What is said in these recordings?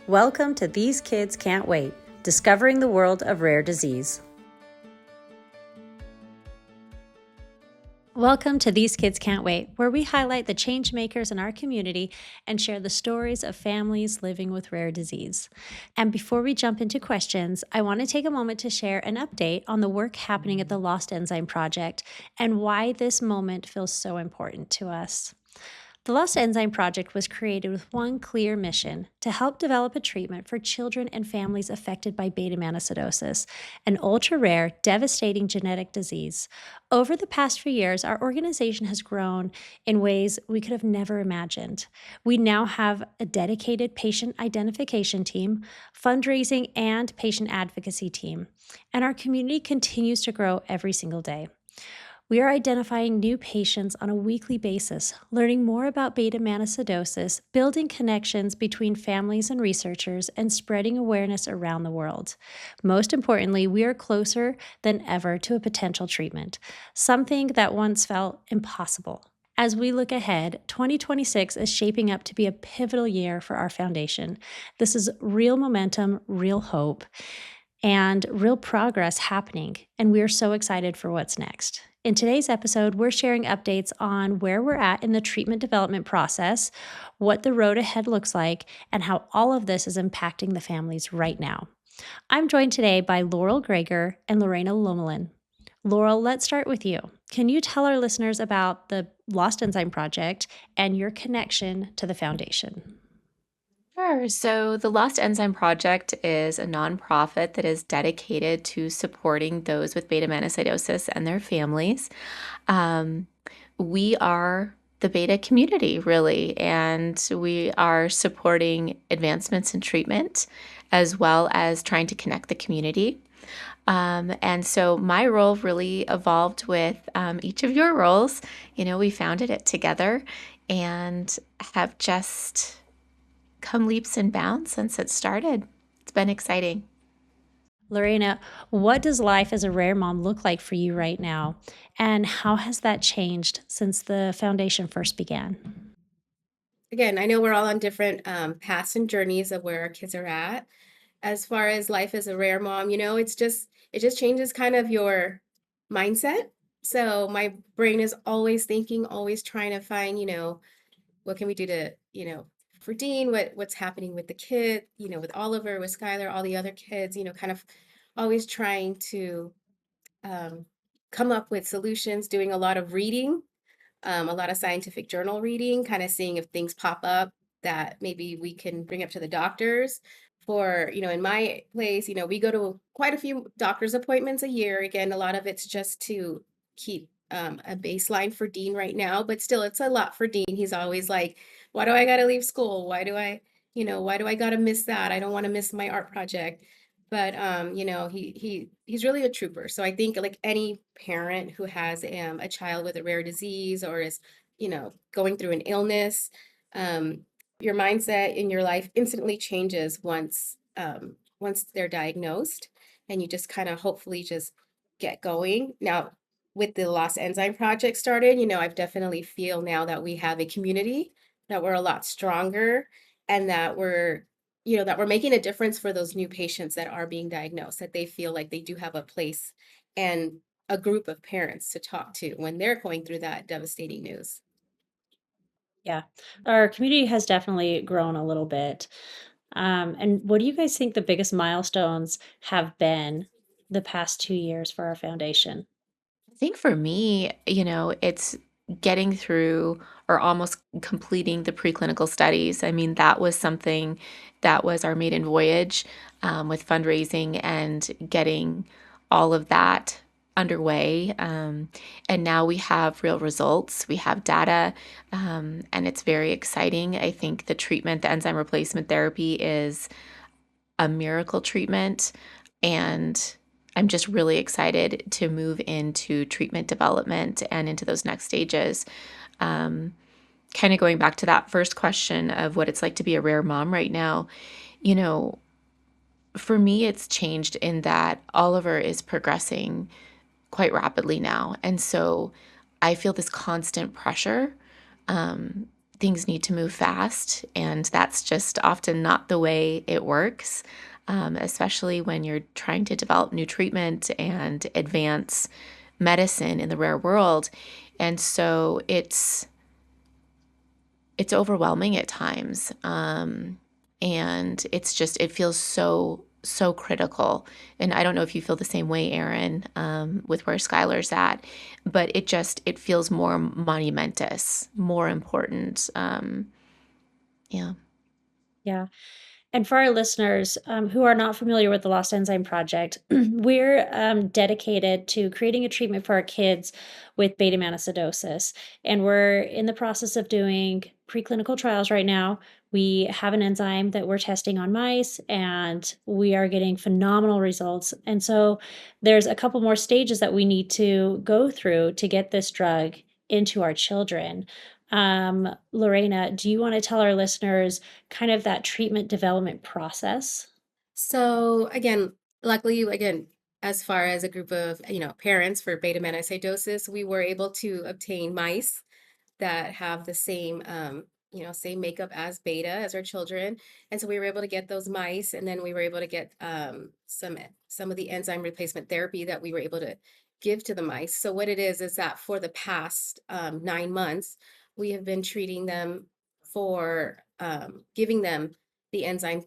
Welcome to These Kids Can't Wait, Discovering the World of Rare Disease. Welcome to These Kids Can't Wait, where we highlight the change makers in our community and share the stories of families living with rare disease. And before we jump into questions, I want to take a moment to share an update on the work happening at the Lost Enzyme Project and why this moment feels so important to us. The Lost Enzyme Project was created with one clear mission: to help develop a treatment for children and families affected by Beta-Mannosidosis, an ultra-rare, devastating genetic disease. Over the past few years, our organization has grown in ways we could have never imagined. We now have a dedicated patient identification team, fundraising, and patient advocacy team, and our community continues to grow every single day. We are identifying new patients on a weekly basis, learning more about Beta-Mannosidosis, building connections between families and researchers, and spreading awareness around the world. Most importantly, we are closer than ever to a potential treatment, something that once felt impossible. As we look ahead, 2026 is shaping up to be a pivotal year for our foundation. This is real momentum, real hope, and real progress happening, and we are so excited for what's next. In today's episode, we're sharing updates on where we're at in the treatment development process, what the road ahead looks like, and how all of this is impacting the families right now. I'm joined today by Laurel Greger and Lorena Lomelin. Laurel, let's start with you. Can you tell our listeners about the Lost Enzyme Project and your connection to the foundation? Sure. So the Lost Enzyme Project is a nonprofit that is dedicated to supporting those with beta-mannosidosis and their families. Um, we are the beta community, really, and we are supporting advancements in treatment as well as trying to connect the community. And so my role really evolved with each of your roles. We founded it together and have just come leaps and bounds since it started. It's been exciting. Lorena, what does life as a rare mom look like for you right now? And how has that changed since the foundation first began? Again, I know we're all on different paths and journeys of where our kids are at. As far as life as a rare mom, it just changes kind of your mindset. So my brain is always thinking, always trying to find, what can we do to, for Dean, what's happening with the kid, with Oliver, with Skylar, all the other kids, kind of always trying to um, come up with solutions, doing a lot of reading, a lot of scientific journal reading, kind of seeing if things pop up that maybe we can bring up to the doctors. In my place, we go to quite a few doctor's appointments a year. Again, a lot of it's just to keep a baseline for Dean right now, but still, it's a lot for Dean. He's always like, why do I got to leave school? Why do I got to miss that? I don't want to miss my art project. But he's really a trooper. So I think like any parent who has a child with a rare disease or is going through an illness, um, your mindset in your life instantly changes once they're diagnosed, and you just kind of hopefully just get going. Now, with the Lost Enzyme Project started, I've definitely feel now that we have a community, that we're a lot stronger, and that we're making a difference for those new patients that are being diagnosed, that they feel like they do have a place and a group of parents to talk to when they're going through that devastating news. Yeah, our community has definitely grown a little bit. And what do you guys think the biggest milestones have been the past 2 years for our foundation? I think for me, it's getting through or almost completing the preclinical studies. I mean, that was something that was our maiden voyage with fundraising and getting all of that underway. And now we have real results, we have data, and it's very exciting. I think the treatment, the enzyme replacement therapy, is a miracle treatment. And I'm just really excited to move into treatment development and into those next stages. Um, Kind of going back to that first question of what it's like to be a rare mom right now, you know, for me, it's changed in that Oliver is progressing quite rapidly now. And so I feel this constant pressure. Um, things need to move fast, and that's just often not the way it works, especially when you're trying to develop new treatment and advance medicine in the rare world. And so it's overwhelming at times. And it's just, it feels so critical. And I don't know if you feel the same way, Erin, with where Skylar's at, but it feels more monumentous, more important. Yeah. Yeah. And for our listeners who are not familiar with the Lost Enzyme Project, we're dedicated to creating a treatment for our kids with beta-mannosidosis. And we're in the process of doing preclinical trials right now. We have an enzyme that we're testing on mice, and we are getting phenomenal results. And so there's a couple more stages that we need to go through to get this drug into our children. Lorena, do you want to tell our listeners kind of that treatment development process? So again, luckily, again, as far as a group of, parents for beta-mannosidosis, we were able to obtain mice that have the same same makeup as beta as our children, and so we were able to get those mice, and then we were able to get some of the enzyme replacement therapy that we were able to give to the mice. So what it is that for the past 9 months we have been treating them for giving them the enzyme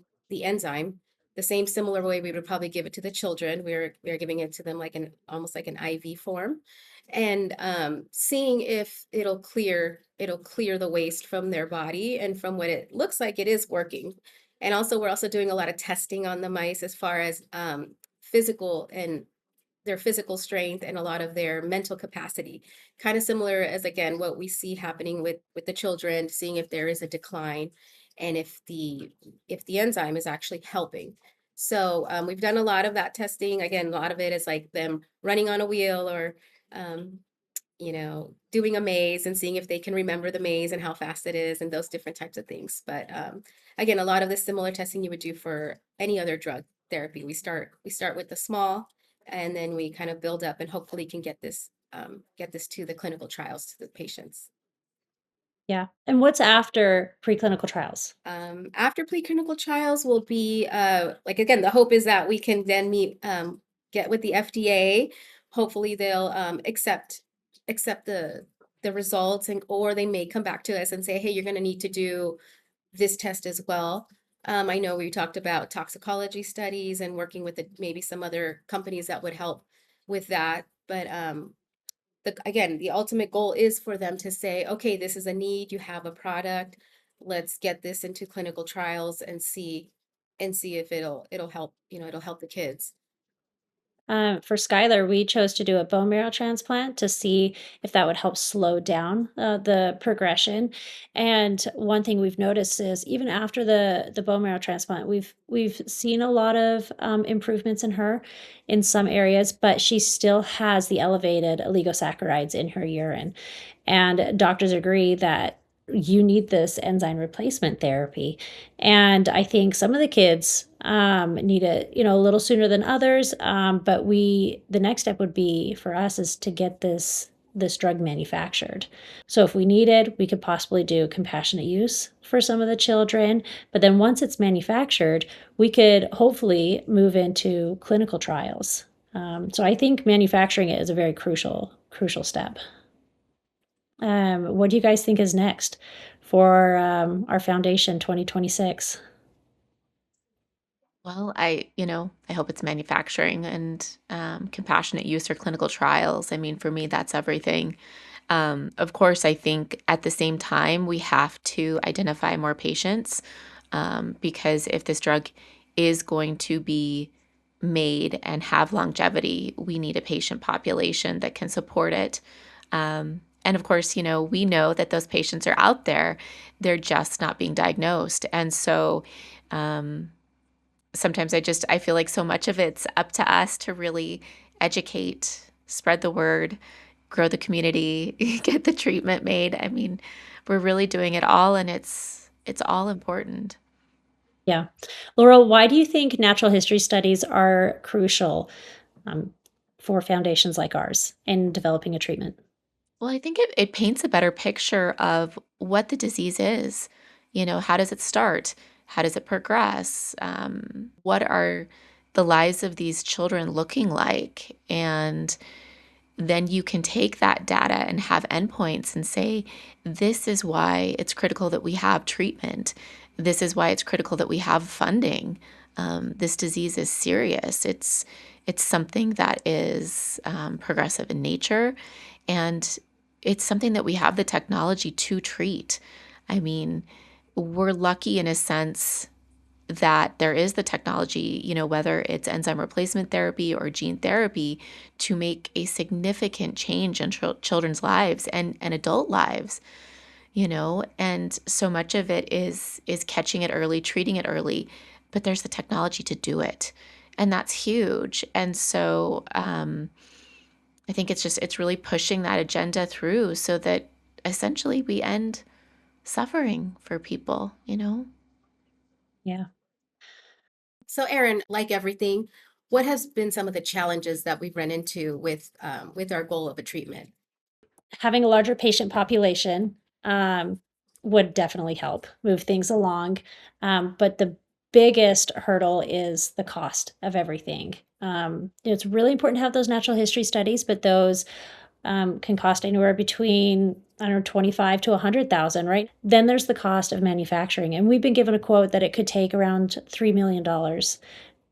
the same similar way we would probably give it to the children. We are giving it to them like an almost like an IV form, and seeing if it'll clear the waste from their body. And from what it looks like, it is working. And also we're also doing a lot of testing on the mice as far as physical and their physical strength and a lot of their mental capacity, kind of similar as again what we see happening with the children, seeing if there is a decline and if the enzyme is actually helping. So we've done a lot of that testing. Again, a lot of it is like them running on a wheel or um, doing a maze and seeing if they can remember the maze and how fast it is and those different types of things. But again, a lot of the similar testing you would do for any other drug therapy. We start with the small, and then we kind of build up and hopefully can get this to the clinical trials to the patients. Yeah. And what's after preclinical trials? After preclinical trials will be like again, the hope is that we can then get with the FDA. Hopefully they'll accept the results, and or they may come back to us and say, hey, you're going to need to do this test as well. I know we talked about toxicology studies and working with maybe some other companies that would help with that. But again, the ultimate goal is for them to say, okay, this is a need, you have a product, let's get this into clinical trials and see if it'll help, it'll help the kids. For Skylar, we chose to do a bone marrow transplant to see if that would help slow down the progression. And one thing we've noticed is even after the bone marrow transplant, we've seen a lot of improvements in her in some areas, but she still has the elevated oligosaccharides in her urine. And doctors agree that you need this enzyme replacement therapy. And I think some of the kids need it, a little sooner than others. But the next step would be for us is to get this drug manufactured. So if we needed, we could possibly do compassionate use for some of the children. But then once it's manufactured, we could hopefully move into clinical trials. So I think manufacturing it is a very crucial step. What do you guys think is next for our foundation 2026? Well, I hope it's manufacturing and compassionate use or clinical trials. I mean, for me, that's everything. Of course, I think at the same time, we have to identify more patients because if this drug is going to be made and have longevity, we need a patient population that can support it. And of course, we know that those patients are out there, they're just not being diagnosed. And so, um, sometimes I feel like so much of it's up to us to really educate, spread the word, grow the community, get the treatment made. I mean, we're really doing it all and it's all important. Yeah. Laurel, why do you think natural history studies are crucial um, for foundations like ours in developing a treatment? Well, I think it paints a better picture of what the disease is. How does it start? How does it progress? What are the lives of these children looking like? And then you can take that data and have endpoints and say, this is why it's critical that we have treatment. This is why it's critical that we have funding. This disease is serious. It's something that is progressive in nature, and it's something that we have the technology to treat. I mean, we're lucky in a sense that there is the technology, whether it's enzyme replacement therapy or gene therapy, to make a significant change in children's lives and adult lives, and so much of it is catching it early, treating it early, but there's the technology to do it. And that's huge. And so I think it's really pushing that agenda through so that essentially we end suffering for people. Yeah. So, Erin, like everything, what has been some of the challenges that we've run into with our goal of a treatment? Having a larger patient population, would definitely help move things along, but the biggest hurdle is the cost of everything. It's really important to have those natural history studies, but those, can cost anywhere between, I don't know, 25 to 100,000, right? Then there's the cost of manufacturing, and we've been given a quote that it could take around $3 million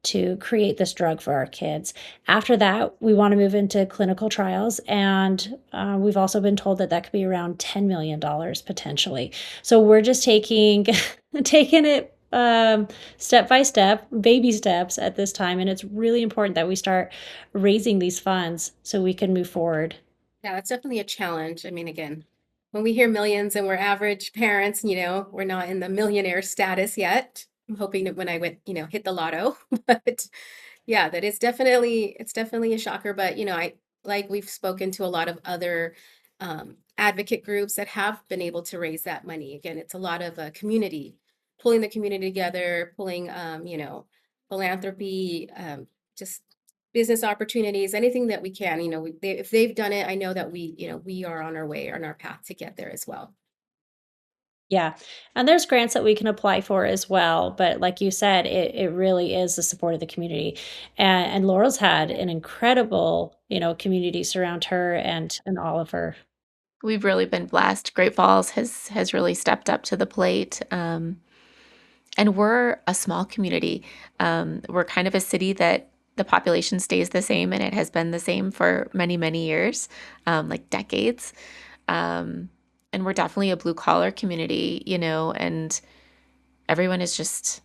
to create this drug for our kids. After that, we want to move into clinical trials, and we've also been told that that could be around $10 million potentially. So we're just taking taking it step by step, baby steps at this time, and it's really important that we start raising these funds so we can move forward. Yeah, that's definitely a challenge. I mean, again, when we hear millions and we're average parents, we're not in the millionaire status yet. I'm hoping that when I went, hit the lotto, but yeah, that is definitely it's definitely a shocker. But I like we've spoken to a lot of other advocate groups that have been able to raise that money. Again, it's a lot of community pulling the community together, pulling philanthropy, just business opportunities, anything that we can. If they've done it, I know that we are on our way, on our path to get there as well. Yeah, and there's grants that we can apply for as well, but like you said, it really is the support of the community, and Laurel's had an incredible, community surround her and Oliver. We've really been blessed. Great Falls has really stepped up to the plate, and we're a small community. We're kind of a city that the population stays the same, and it has been the same for many, many years, like decades. Um, and we're definitely a blue collar community, and everyone has just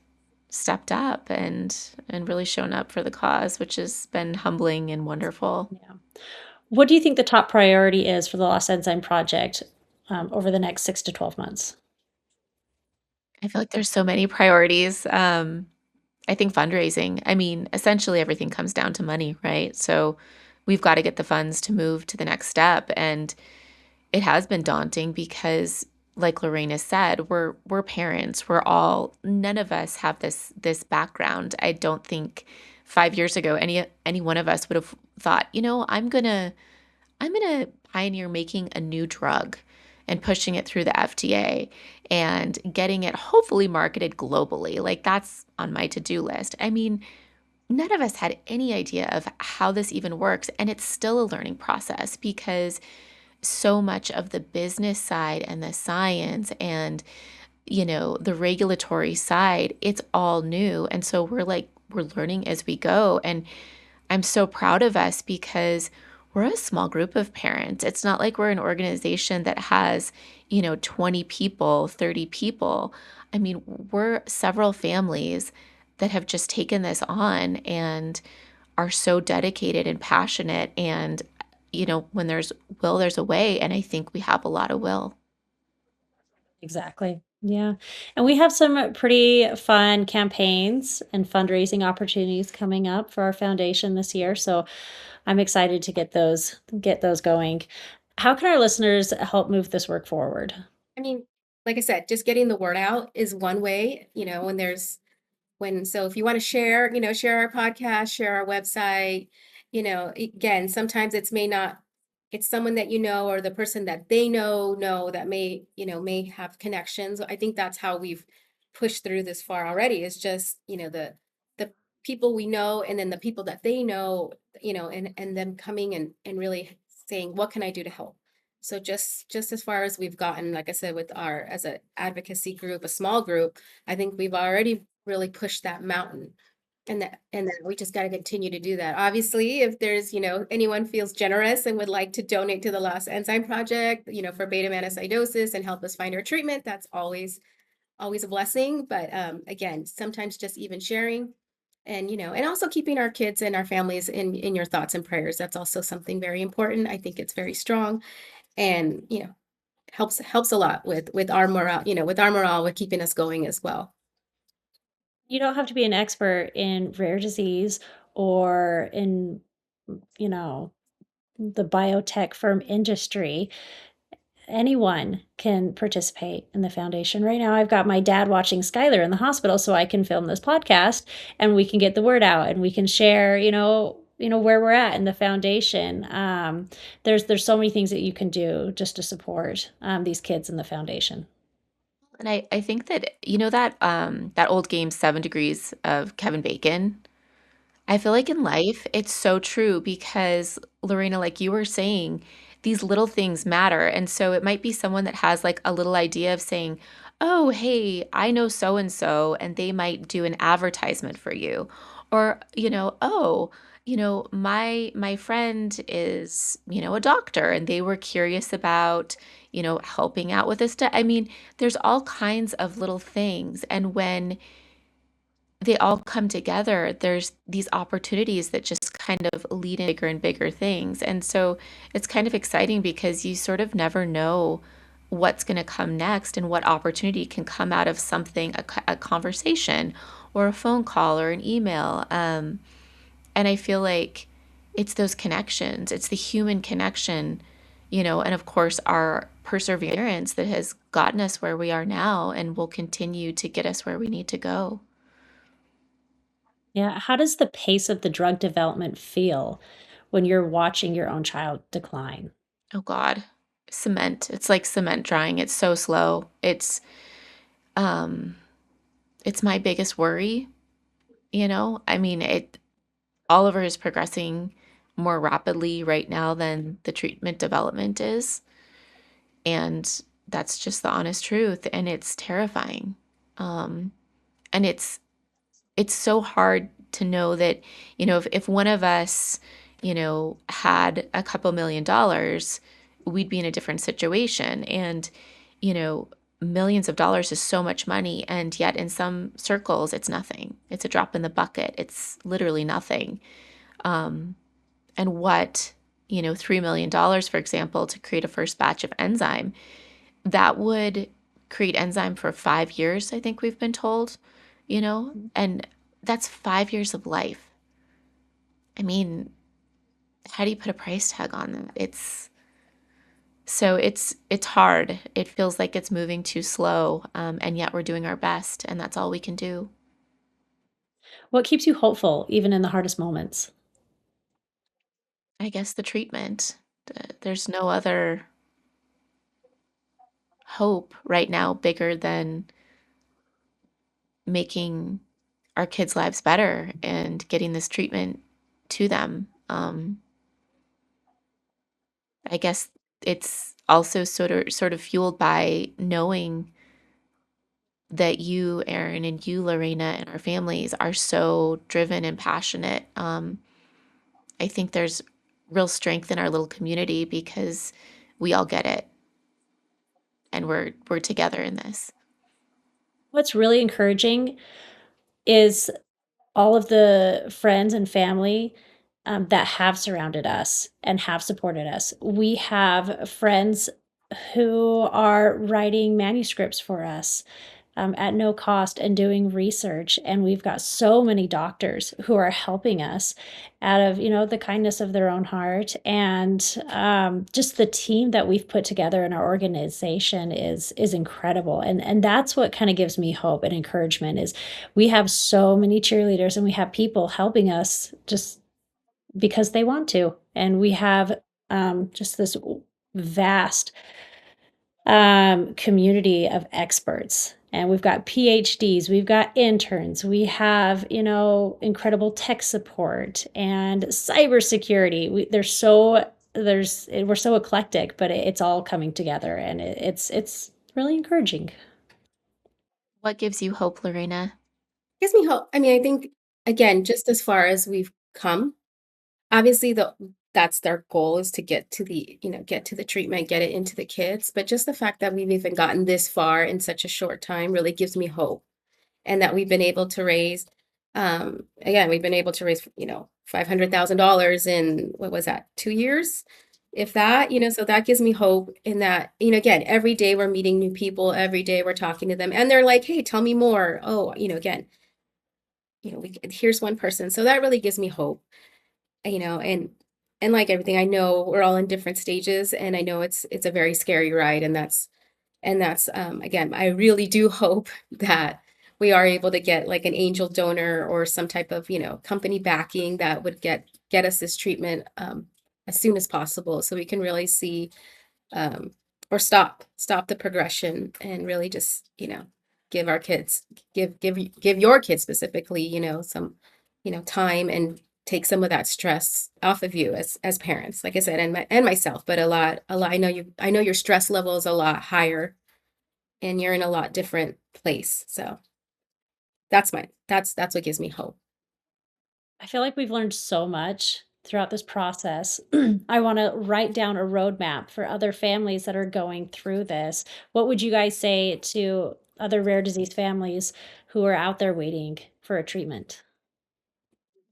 stepped up and really shown up for the cause, which has been humbling and wonderful. Yeah. What do you think the top priority is for the Lost Enzyme Project, over the next 6 to 12 months? I feel like there's so many priorities. I think fundraising. I mean, essentially everything comes down to money, right? So we've got to get the funds to move to the next step. And it has been daunting because, like Lorena said, we're parents. We're all none of us have this background. I don't think 5 years ago any one of us would have thought, I'm gonna pioneer making a new drug and pushing it through the FDA and getting it hopefully marketed globally. Like that's on my to-do list. I mean, none of us had any idea of how this even works. And it's still a learning process because so much of the business side and the science and, the regulatory side, it's all new. And so we're learning as we go. And I'm so proud of us because we're a small group of parents. It's not like we're an organization that has, 20 people, 30 people. I mean, we're several families that have just taken this on and are so dedicated and passionate. And, when there's will, there's a way. And I think we have a lot of will. Exactly. Yeah. And we have some pretty fun campaigns and fundraising opportunities coming up for our foundation this year. So I'm excited to get those going. How can our listeners help move this work forward? I mean, like I said, just getting the word out is one way. So if you want to share, share our podcast, share our website. Again, sometimes it's may not it's someone that you know or the person that they know that may, may have connections. I think that's how we've pushed through this far already, is just, the people we know and then the people that they know, and them coming and really saying, what can I do to help? So just as far as we've gotten, like I said, with our as a advocacy group, a small group, I think we've already really pushed that mountain. And that we just got to continue to do that. Obviously, if there's, anyone feels generous and would like to donate to the Lost Enzyme Project, for Beta-Mannosidosis and help us find our treatment, that's always a blessing. But again, sometimes just even sharing and also keeping our kids and our families in your thoughts and prayers. That's also something very important. I think it's very strong and, helps a lot with our morale, with keeping us going as well. You don't have to be an expert in rare disease or in, you know, the biotech firm industry. Anyone can participate in the foundation. Right now, I've got my dad watching Skylar in the hospital so I can film this podcast and we can get the word out and we can share, where we're at in the foundation. There's so many things that you can do just to support these kids in the foundation. And I think that that old game 7 Degrees of Kevin Bacon. I feel like in life, it's so true because, Lorena, like you were saying, these little things matter. And so it might be someone that has like a little idea of saying, oh, hey, I know so and so, and they might do an advertisement for you. Or, oh, my friend is, a doctor and they were curious about, helping out with this. I mean, there's all kinds of little things. And when they all come together, there's these opportunities that just kind of lead in bigger and bigger things. And so it's kind of exciting because you sort of never know what's going to come next and what opportunity can come out of something, a conversation or a phone call or an email. And I feel like it's those connections, it's the human connection, and of course, our perseverance that has gotten us where we are now and will continue to get us where we need to go. Yeah. How does the pace of the drug development feel when you're watching your own child decline? Oh God, cement. It's like cement drying. It's so slow. Um it's my biggest worry. I mean, Oliver is progressing more rapidly right now than the treatment development is, and that's just the honest truth, and it's terrifying. Um and it's so hard to know that, if one of us, had a couple $1 million, we'd be in a different situation. And, you know, millions of dollars is so much money. And yet in some circles, it's nothing. It's a drop in the bucket. It's literally nothing. Um, and what, $3 million, for example, to create a first batch of enzyme, that would create enzyme for 5 years, I think we've been told, and that's 5 years of life. I mean, how do you put a price tag on that? It's hard. It feels like it's moving too slow, and yet we're doing our best, and that's all we can do. What keeps you hopeful even in the hardest moments? I guess the treatment. There's no other hope right now bigger than making our kids' lives better and getting this treatment to them. I guess it's also sort of fueled by knowing that you, Erin, and you, Lorena, and our families are so driven and passionate. I think there's real strength in our little community because we all get it and we're together in this. What's really encouraging is all of the friends and family that have surrounded us and have supported us. We have friends who are writing manuscripts for us at no cost and doing research. And we've got so many doctors who are helping us out of, the kindness of their own heart. And just the team that we've put together in our organization is incredible. And that's what kind of gives me hope and encouragement is we have so many cheerleaders and we have people helping us just because they want to. And we have just this vast community of experts. And we've got PhDs, we've got interns, we have, incredible tech support and cybersecurity. We're so eclectic, but it's all coming together, and it's really encouraging. What gives you hope, Lorena? Gives me hope. I mean, I think again, just as far as we've come, obviously that's their goal is to get to get to the treatment, get it into the kids. But just the fact that we've even gotten this far in such a short time really gives me hope. And that we've been able to raise, again, we've been able to raise, $500,000 in, what was that, 2 years? If that, so that gives me hope in that, again, every day we're meeting new people, every day we're talking to them and they're like, hey, tell me more. Oh, again, here's one person. So that really gives me hope, and like everything, I know we're all in different stages and I know it's a very scary ride. And that's again, I really do hope that we are able to get like an angel donor or some type of, company backing that would get us this treatment as soon as possible so we can really see um, or stop the progression and really just, give our kids, give your kids specifically, some, time and take some of that stress off of you as parents, like I said, and myself, but a lot. I know your stress level is a lot higher and you're in a lot different place. So that's what gives me hope. I feel like we've learned so much throughout this process. I want to write down a roadmap for other families that are going through this. What would you guys say to other rare disease families who are out there waiting for a treatment?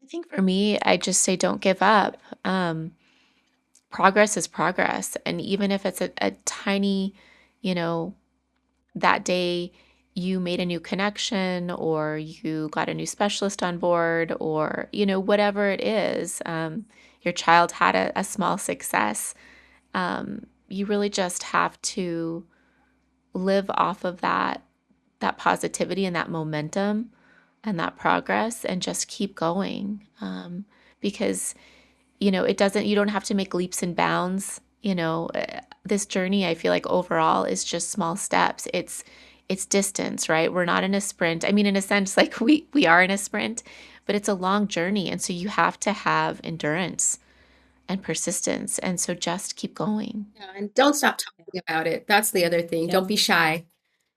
I think for me, I just say don't give up. Um, Progress is progress. And even if it's a tiny, you know, that day you made a new connection or you got a new specialist on board or, whatever it is, your child had a small success, you really just have to live off of that positivity and that momentum and that progress and just keep going, because it doesn't, you don't have to make leaps and bounds. This journey, I feel like overall is just small steps. It's distance, right? We're not in a sprint. I mean, in a sense, like we are in a sprint, but it's a long journey. And so you have to have endurance and persistence. And so just keep going. Yeah, and don't stop talking about it. That's the other thing. Yep. Don't be shy.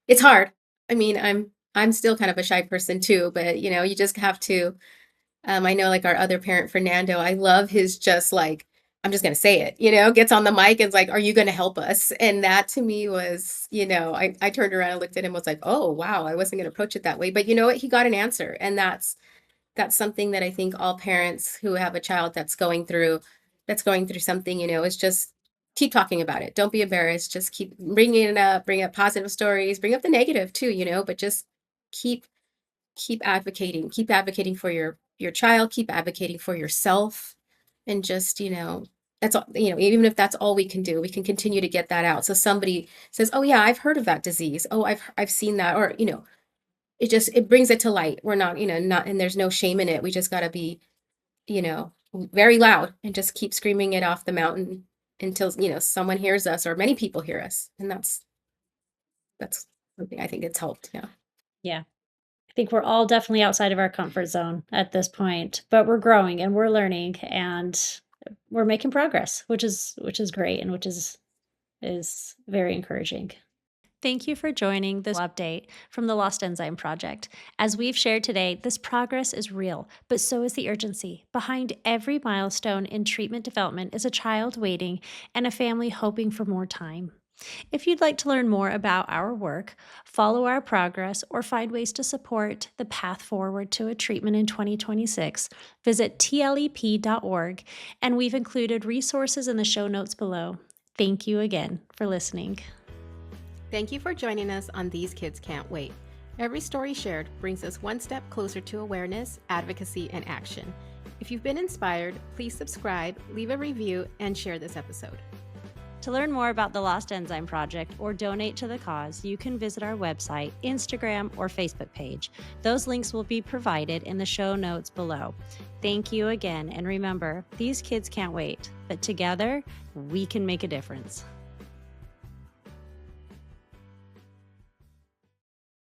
It's hard. I mean, I'm still kind of a shy person too, but you just have to. I know like our other parent, Fernando, I love his just like, I'm just gonna say it, gets on the mic and is like, are you gonna help us? And that to me was, I turned around and looked at him and was like, oh wow, I wasn't gonna approach it that way. But you know what? He got an answer. And that's something that I think all parents who have a child that's going through something, is just keep talking about it. Don't be embarrassed. Just keep bringing it up, bring up positive stories, bring up the negative too, but just keep keep advocating for your child, keep advocating for yourself, and just, that's all, even if that's all we can do, we can continue to get that out. So somebody says, "Oh yeah, I've heard of that disease. Oh, I've seen that," or it brings it to light. We're not, not, and there's no shame in it. We just got to be, very loud and just keep screaming it off the mountain until, someone hears us or many people hear us. And that's something I think it's helped. Yeah. Yeah. I think we're all definitely outside of our comfort zone at this point, but we're growing and we're learning and we're making progress, which is great and which is very encouraging. Thank you for joining this update from the Lost Enzyme Project. As we've shared today, this progress is real, but so is the urgency. Behind every milestone in treatment development is a child waiting and a family hoping for more time. If you'd like to learn more about our work, follow our progress, or find ways to support the path forward to a treatment in 2026, visit tlep.org, and we've included resources in the show notes below. Thank you again for listening. Thank you for joining us on These Kids Can't Wait. Every story shared brings us one step closer to awareness, advocacy, and action. If you've been inspired, please subscribe, leave a review, and share this episode. To learn more about the Lost Enzyme Project or donate to the cause, you can visit our website, Instagram, or Facebook page. Those links will be provided in the show notes below. Thank you again, and remember, these kids can't wait, but together, we can make a difference.